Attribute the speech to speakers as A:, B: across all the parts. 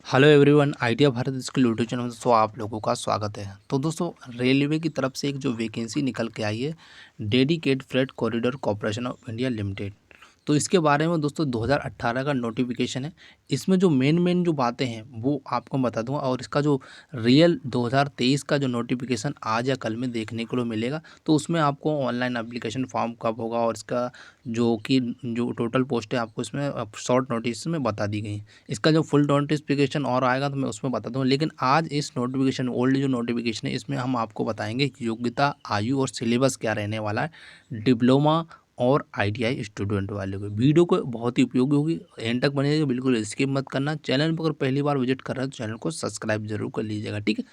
A: Hello everyone, idea Bharat skill YouTube channel में दोस्तों आप लोगों का स्वागत है। तो दोस्तों, रेलवे की तरफ से एक जो वैकेंसी निकल के आई है, dedicate freight corridor corporation of India limited. तो इसके बारे में दोस्तों 2018 का नोटिफिकेशन है। इसमें जो मेन जो बातें हैं वो आपको बता दूंगा, और इसका जो रियल 2023 का जो नोटिफिकेशन आज या कल में देखने को मिलेगा, तो उसमें आपको ऑनलाइन एप्लीकेशन फॉर्म कब होगा और इसका जो टोटल पोस्ट है आपको इसमें शॉर्ट नोटिस में बता दी गई। इसका जो फुल नोटिफिकेशन और आएगा तो मैं उसमें बता दूँ, लेकिन आज इस नोटिफिकेशन ओल्ड जो नोटिफिकेशन है इसमें हम आपको बताएंगे कि योग्यता, आयु और सिलेबस क्या रहने वाला है डिप्लोमा और आईटीआई स्टूडेंट वाले को। वीडियो को बहुत ही उपयोगी होगी, एंड तक बनेगा, बिल्कुल स्किप मत करना। चैनल पर अगर पहली बार विजिट कर रहे हैं तो चैनल को सब्सक्राइब जरूर कर लीजिएगा, ठीक है।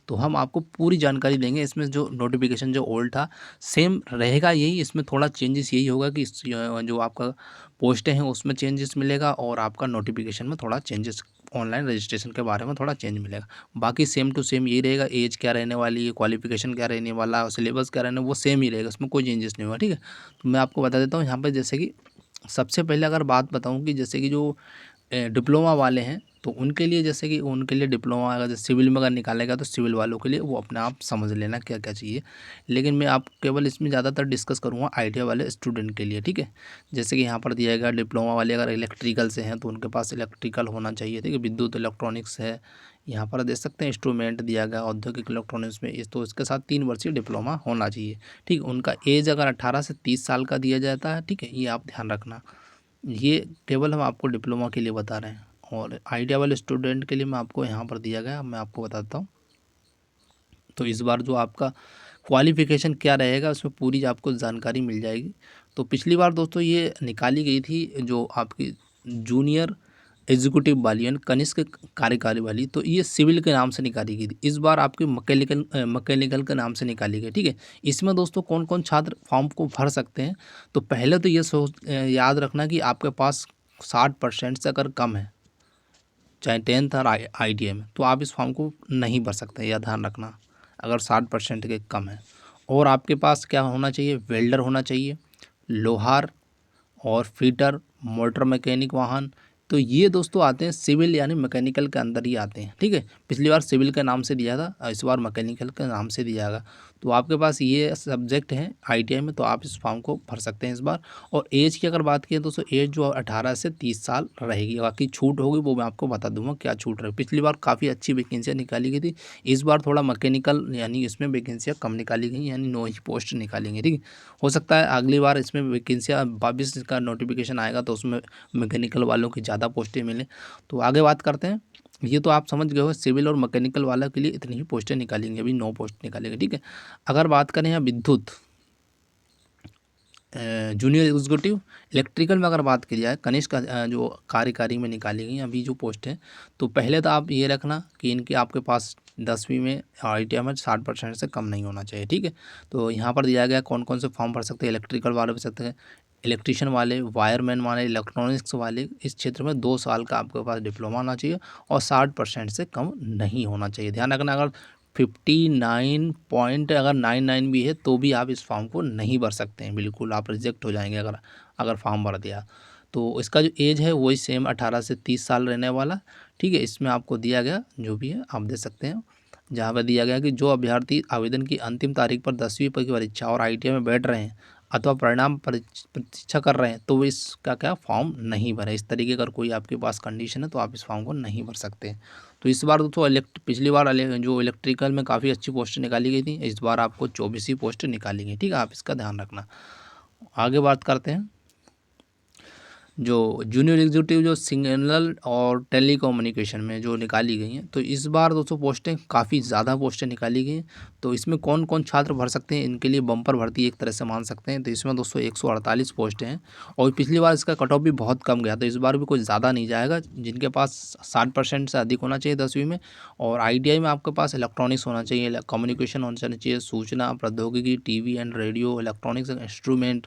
A: तो हम आपको पूरी जानकारी देंगे। इसमें जो नोटिफिकेशन जो ओल्ड था सेम रहेगा यही, इसमें थोड़ा चेंजेस यही होगा कि जो आपका पोस्ट हैं उसमें चेंजेस मिलेगा और आपका नोटिफिकेशन में थोड़ा चेंजेस, ऑनलाइन रजिस्ट्रेशन के बारे में थोड़ा चेंज मिलेगा। बाकी सेम टू सेम यही रहेगा। एज क्या रहने वाली है, क्वालिफिकेशन क्या रहने वाला है और सिलेबस क्या रहने, वो सेम ही रहेगा, उसमें कोई चेंजेस नहीं होगा, ठीक है। तो मैं आपको बता देता हूँ यहाँ पर, जैसे कि सबसे पहले अगर बात बताऊँ कि जैसे कि जो डिप्लोमा वाले हैं तो उनके लिए, जैसे कि उनके लिए डिप्लोमा अगर सिविल में अगर निकालेगा तो सिविल वालों के लिए वो अपने आप समझ लेना क्या क्या चाहिए। लेकिन मैं आप केवल इसमें ज़्यादातर डिस्कस करूँगा आईटीआई वाले स्टूडेंट के लिए, ठीक है। जैसे कि यहाँ पर दिया गया डिप्लोमा वाले अगर इलेक्ट्रिकल से हैं तो उनके पास इलेक्ट्रिकल होना चाहिए, ठीक है। विद्युत इलेक्ट्रॉनिक्स है, यहाँ पर देख सकते हैं इंस्ट्रूमेंट दिया गया औद्योगिक इलेक्ट्रॉनिक्स में तो इसके साथ 3 वर्षीय डिप्लोमा होना चाहिए, ठीक है। उनका एज अगर 18 से 30 साल का दिया जाता है, ठीक है, ये आप ध्यान रखना। ये केवल हम आपको डिप्लोमा के लिए बता रहे हैं, और आईटीआई वाले स्टूडेंट के लिए मैं आपको यहाँ पर दिया गया, मैं आपको बताता हूँ। तो इस बार जो आपका क्वालिफ़िकेशन क्या रहेगा उसमें पूरी आपको जानकारी मिल जाएगी। तो पिछली बार दोस्तों ये निकाली गई थी जो आपकी जूनियर एग्जीक्यूटिव वाली यानी कनिष्क कार्यकारी वाली, तो ये सिविल के नाम से निकाली गई थी। इस बार आपकी मैकेनिकल के नाम से निकाली गई, ठीक है। इसमें दोस्तों कौन कौन छात्र फॉर्म को भर सकते हैं, तो पहले तो ये याद रखना कि आपके पास 60% से अगर कम है, चाहे 10th और आईटीआई में, तो आप इस फॉर्म को नहीं भर सकते, यह ध्यान रखना। अगर 60% के कम है, और आपके पास क्या होना चाहिए, वेल्डर होना चाहिए, लोहार और फिटर, मोटर मैकेनिक वाहन। तो ये दोस्तों आते हैं सिविल यानी मैकेनिकल के अंदर ही आते हैं, ठीक है। पिछली बार सिविल के नाम से दिया था, इस बार मैकेनिकल के नाम से दिया गया। तो आपके पास ये सब्जेक्ट हैं आईटीआई में, तो आप इस फॉर्म को भर सकते हैं इस बार। और एज की अगर बात करें दोस्तों, एज जो 18 से 30 साल रहेगी। बाकी छूट होगी वो मैं आपको बता दूंगा क्या छूट रही। पिछली बार काफ़ी अच्छी वैकेंसियाँ निकाली गई थी, इस बार थोड़ा मैकेनिकल यानी इसमें वैकेंसियाँ कम निकाली गई, यानी 9 ही पोस्ट निकालेंगे, ठीक है। हो सकता है अगली बार इसमें वैकेंसियाँ 22 का नोटिफिकेशन आएगा तो उसमें मैकेनिकल वालों की ज़्यादा पोस्टें मिलें। तो आगे बात करते हैं। ये तो आप समझ गए हो, सिविल और मैकेनिकल वालों के लिए इतनी ही पोस्टें निकालेंगे, अभी 9 पोस्ट निकालेंगे, ठीक है। अगर बात करें यहाँ विद्युत जूनियर एग्जीक्यूटिव इलेक्ट्रिकल में अगर बात की जाए, कनिष्क जो कार्यकारी में निकाली गई अभी जो पोस्ट है, तो पहले तो आप ये रखना कि इनके आपके पास 10वीं में आईटीआई में 60% से कम नहीं होना चाहिए, ठीक है। तो यहाँ पर दिया गया कौन कौन से फॉर्म भर सकते हैं। इलेक्ट्रिकल वाले भर सकते हैं, इलेक्ट्रिशियन वाले, वायरमैन वाले, इलेक्ट्रॉनिक्स वाले। इस क्षेत्र में 2 साल का आपके पास डिप्लोमा होना चाहिए और 60% से कम नहीं होना चाहिए। ध्यान रखना, अगर 59 पॉइंट अगर 99 भी है तो भी आप इस फॉर्म को नहीं भर सकते हैं, बिल्कुल आप रिजेक्ट हो जाएंगे अगर अगर फॉर्म भर दिया। तो इसका जो एज है वही सेम 18 से 30 साल रहने वाला, ठीक है। इसमें आपको दिया गया जो भी है आप दे सकते हैं, जहाँ पर दिया गया कि जो अभ्यर्थी आवेदन की अंतिम तारीख पर 10वीं की परीक्षा और आईटीआई में बैठ रहे हैं अथवा परिणाम प्रतीक्षा कर रहे हैं तो वो इसका क्या फॉर्म नहीं भरे। इस तरीके का अगर कोई आपके पास कंडीशन है तो आप इस फॉर्म को नहीं भर सकते। तो इस बार तो पिछली बार जो इलेक्ट्रिकल में काफ़ी अच्छी पोस्ट निकाली गई थी, इस बार आपको 24 ही पोस्ट निकाली गई, ठीक है। आप इसका ध्यान रखना। आगे बात करते हैं जो जूनियर एग्जीक्यूटिव जो सिग्नल और टेलीकम्युनिकेशन में जो निकाली गई हैं, तो इस बार दोस्तों पोस्टें काफ़ी ज़्यादा पोस्टें निकाली गई हैं। तो इसमें कौन कौन छात्र भर सकते हैं, इनके लिए बम्पर भर्ती एक तरह से मान सकते हैं। तो इसमें दोस्तों 148 पोस्टें हैं, और पिछली बार इसका कट ऑफ भी बहुत कम गया, तो इस बार भी कुछ ज़्यादा नहीं जाएगा। जिनके पास 60% से अधिक होना चाहिए 10वीं में, और आईटीआई में आपके पास इलेक्ट्रॉनिक्स होना चाहिए, कम्युनिकेशन होना चाहिए, सूचना प्रौद्योगिकी, TV and radio, electronics instrument,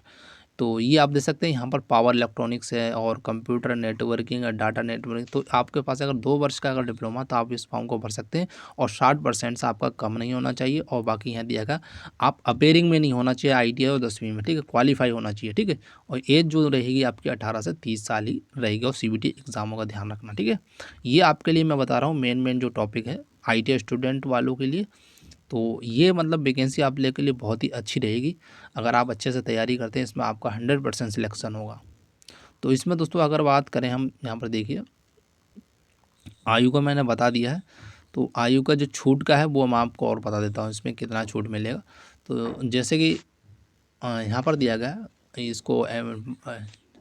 A: तो ये आप देख सकते हैं यहाँ पर पावर इलेक्ट्रॉनिक्स है और कंप्यूटर नेटवर्किंग और डाटा नेटवर्किंग। तो आपके पास अगर 2 वर्ष का अगर डिप्लोमा तो आप इस फॉर्म को भर सकते हैं और 60% से आपका कम नहीं होना चाहिए। और बाकी यहाँ दिया गया आप अपेयरिंग में नहीं होना चाहिए, ITI और 10वीं में, ठीक है, क्वालिफाई होना चाहिए, ठीक है। और एज जो रहेगी आपकी 18 से 30 साल ही रहेगी और CBT एग्जामों का ध्यान रखना, ठीक है। ये आपके लिए मैं बता रहा हूँ मेन जो टॉपिक है ITI स्टूडेंट वालों के लिए। तो ये मतलब वैकेंसी आप लोगों के लिए बहुत ही अच्छी रहेगी अगर आप अच्छे से तैयारी करते हैं, इसमें आपका 100% सिलेक्शन होगा। तो इसमें दोस्तों अगर बात करें हम यहाँ पर देखिए आयु का मैंने बता दिया है। तो आयु का जो छूट का है वो मैं आपको और बता देता हूँ इसमें कितना छूट मिलेगा। तो जैसे कि यहाँ पर दिया गया है इसको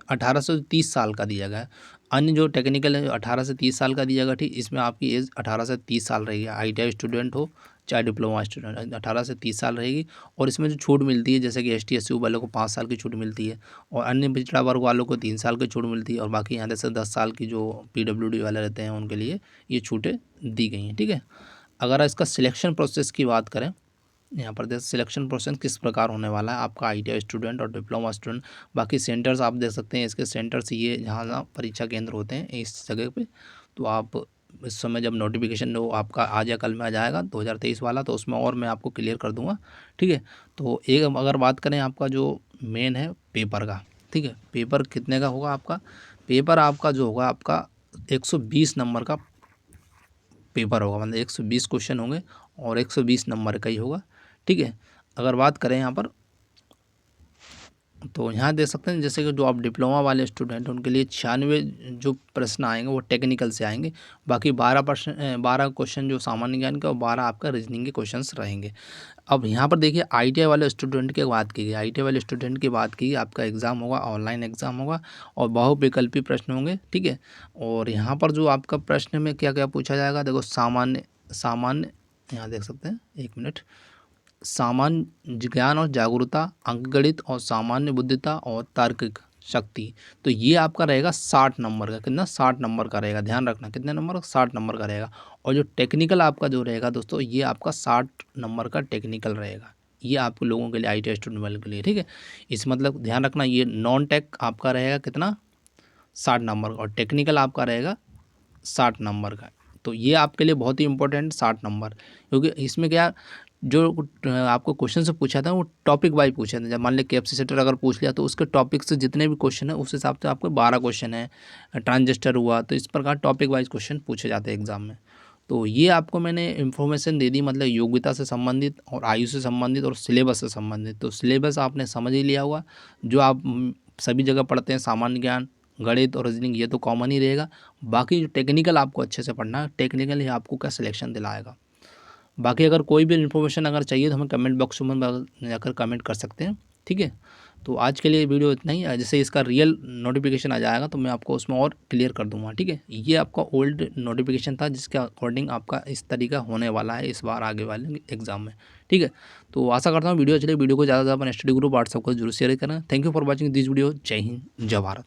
A: 18 से 30 साल का दिया गया है। अन्य जो टेक्निकल है 18 से 30 साल का दिया गया, ठीक। इसमें आपकी एज 18 से 30 साल रहेगी, ITI स्टूडेंट हो चाहे डिप्लोमा स्टूडेंट, 18 से 30 साल रहेगी। और इसमें जो छूट मिलती है जैसे कि ST SC वालों को 5 साल की छूट मिलती है और अन्य पिछड़ा वर्ग वालों को 3 साल की छूट मिलती है। और बाकी यहाँ जैसे 10 साल की जो PWD वाले रहते हैं उनके लिए ये छूटें दी गई हैं, ठीक है। अगर इसका सिलेक्शन प्रोसेस की बात करें यहाँ पर देख सिलेक्शन प्रोसेस किस प्रकार होने वाला है आपका ITI स्टूडेंट और डिप्लोमा स्टूडेंट। बाकी सेंटर्स आप देख सकते हैं, इसके सेंटर्स ये जहाँ परीक्षा केंद्र होते हैं इस जगह पे। तो आप इस समय जब नोटिफिकेशन वो आपका आज या कल में आ जाएगा 2023 वाला, तो उसमें और मैं आपको क्लियर कर दूंगा, ठीक है। तो एक अगर बात करें आपका जो मेन है पेपर का, ठीक है, पेपर कितने का होगा आपका, पेपर आपका जो होगा आपका 120 नंबर का पेपर होगा, मतलब 120 क्वेश्चन होंगे और 120 नंबर का ही होगा, ठीक है। अगर बात करें यहाँ पर तो यहाँ देख सकते हैं जैसे कि जो आप डिप्लोमा वाले स्टूडेंट हैं उनके लिए 96 जो प्रश्न आएंगे वो टेक्निकल से आएंगे। बाकी 12 क्वेश्चन जो सामान्य ज्ञान के और 12 आपका रीजनिंग के क्वेश्चंस रहेंगे। अब यहाँ पर देखिए ITI वाले स्टूडेंट की बात की गई, ITI वाले स्टूडेंट की बात की आपका एग्ज़ाम होगा ऑनलाइन एग्ज़ाम होगा और बहुविकल्पी प्रश्न होंगे, ठीक है। और यहाँ पर जो आपका प्रश्न में क्या क्या पूछा जाएगा, देखो सामान्य सामान्य यहाँ देख सकते हैं, एक मिनट, सामान्य ज्ञान और जागरूकता, अंकगणित और सामान्य बुद्धिता और तार्किक शक्ति। तो ये आपका रहेगा 60 नंबर का, कितना 60 नंबर का रहेगा, ध्यान रखना कितने नंबर, 60 नंबर का रहेगा। और जो टेक्निकल आपका जो रहेगा दोस्तों ये आपका 60 नंबर का टेक्निकल रहेगा, ये आप लोगों के लिए ITI स्टूडेंट वालों के लिए, ठीक है। इस मतलब ध्यान रखना ये नॉन टेक आपका रहेगा कितना 60 नंबर का और टेक्निकल आपका रहेगा 60 नंबर का। तो ये आपके लिए बहुत ही इंपॉर्टेंट 60 नंबर, क्योंकि इसमें क्या जो आपको क्वेश्चन से पूछा था वो टॉपिक वाइज पूछे थे। जब मान लिया कैपेसिटर अगर पूछ लिया तो उसके टॉपिक से जितने भी क्वेश्चन है उस हिसाब से आपको 12 क्वेश्चन है, ट्रांजिस्टर हुआ, तो इस प्रकार टॉपिक वाइज क्वेश्चन पूछे जाते हैं एग्जाम में। तो ये आपको मैंने इन्फॉर्मेशन दे दी, मतलब योग्यता से संबंधित और आयु से संबंधित और सिलेबस से संबंधित। तो सिलेबस आपने समझ ही लिया होगा, जो आप सभी जगह पढ़ते हैं, सामान्य ज्ञान, गणित और रीजनिंग, ये तो कॉमन ही रहेगा। बाकी जो टेक्निकल आपको अच्छे से पढ़ना है, टेक्निकल ही आपको क्या सिलेक्शन दिलाएगा। बाकी अगर कोई भी इन्फॉर्मेशन अगर चाहिए तो हमें कमेंट बॉक्स में जाकर कमेंट कर सकते हैं, ठीक है। तो आज के लिए वीडियो इतना ही, जैसे इसका रियल नोटिफिकेशन आ जाएगा तो मैं आपको उसमें और क्लियर कर दूंगा, ठीक है। ये आपका ओल्ड नोटिफिकेशन था जिसके अकॉर्डिंग आपका इस तरीका होने वाला है इस बार आगे वाले एग्जाम में, ठीक है। तो आशा करता हूँ वीडियो चले, वीडियो को ज़्यादा से ज़्यादा अपने स्टडी ग्रुप व्हाट्सएप को जरूर शेयर करना। Thank you for watching this video. जय हिंद, जय भारत।